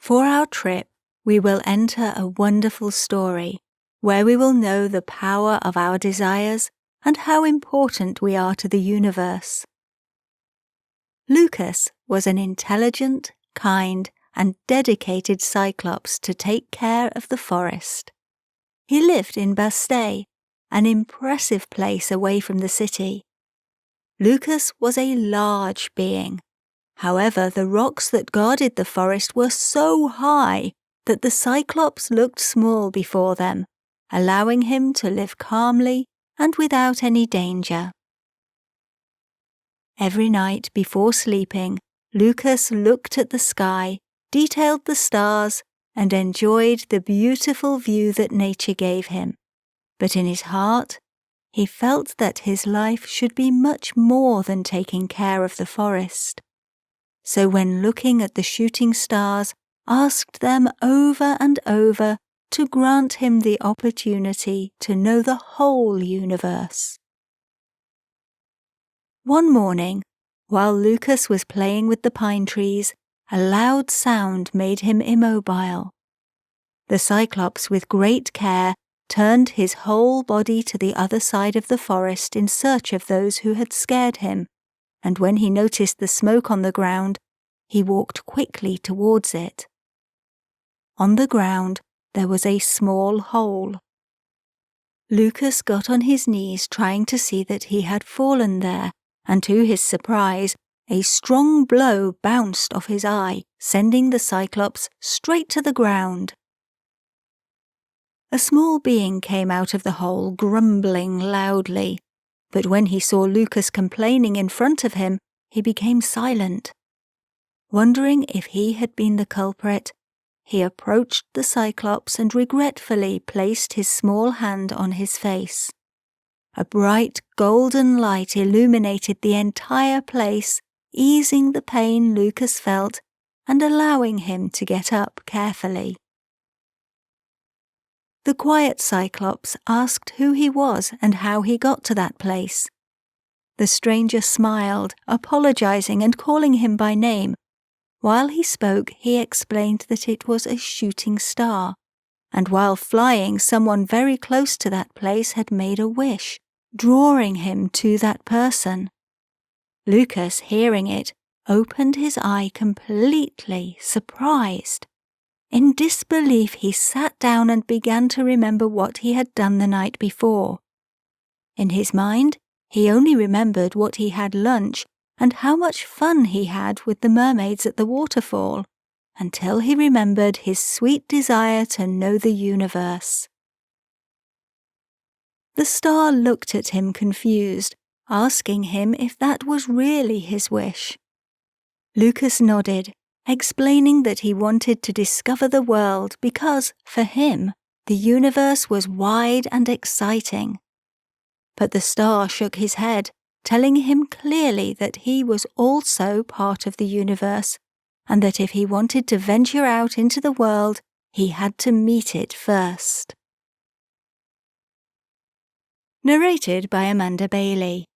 For our trip, we will enter a wonderful story where we will know the power of our desires and how important we are to the universe. Lucas was an intelligent, kind, and dedicated Cyclops to take care of the forest. He lived in Bastay, an impressive place away from the city. Lucas was a large being. However, the rocks that guarded the forest were so high that the Cyclops looked small before them, allowing him to live calmly and without any danger. Every night before sleeping, Lucas looked at the sky, detailed the stars, and enjoyed the beautiful view that nature gave him. But in his heart, he felt that his life should be much more than taking care of the forest. So when looking at the shooting stars, asked them over and over to grant him the opportunity to know the whole universe. One morning, while Lucas was playing with the pine trees, a loud sound made him immobile. The Cyclops, with great care, turned his whole body to the other side of the forest in search of those who had scared him, and when he noticed the smoke on the ground, he walked quickly towards it. On the ground there was a small hole. Lucas got on his knees trying to see that he had fallen there, and to his surprise, a strong blow bounced off his eye, sending the Cyclops straight to the ground. A small being came out of the hole, grumbling loudly, but when he saw Lucas complaining in front of him, he became silent. Wondering if he had been the culprit, he approached the Cyclops and regretfully placed his small hand on his face. A bright golden light illuminated the entire place, easing the pain Lucas felt and allowing him to get up carefully. The quiet Cyclops asked who he was and how he got to that place. The stranger smiled, apologizing and calling him by name. While he spoke, he explained that it was a shooting star, and while flying, someone very close to that place had made a wish, drawing him to that person. Lucas, hearing it, opened his eye completely, surprised. In disbelief, he sat down and began to remember what he had done the night before. In his mind, he only remembered what he had lunch and how much fun he had with the mermaids at the waterfall, until he remembered his sweet desire to know the universe. The star looked at him confused, asking him if that was really his wish. Lucas nodded, explaining that he wanted to discover the world because, for him, the universe was wide and exciting. But the star shook his head, telling him clearly that he was also part of the universe, and that if he wanted to venture out into the world, he had to meet it first. Narrated by Amanda Bailey.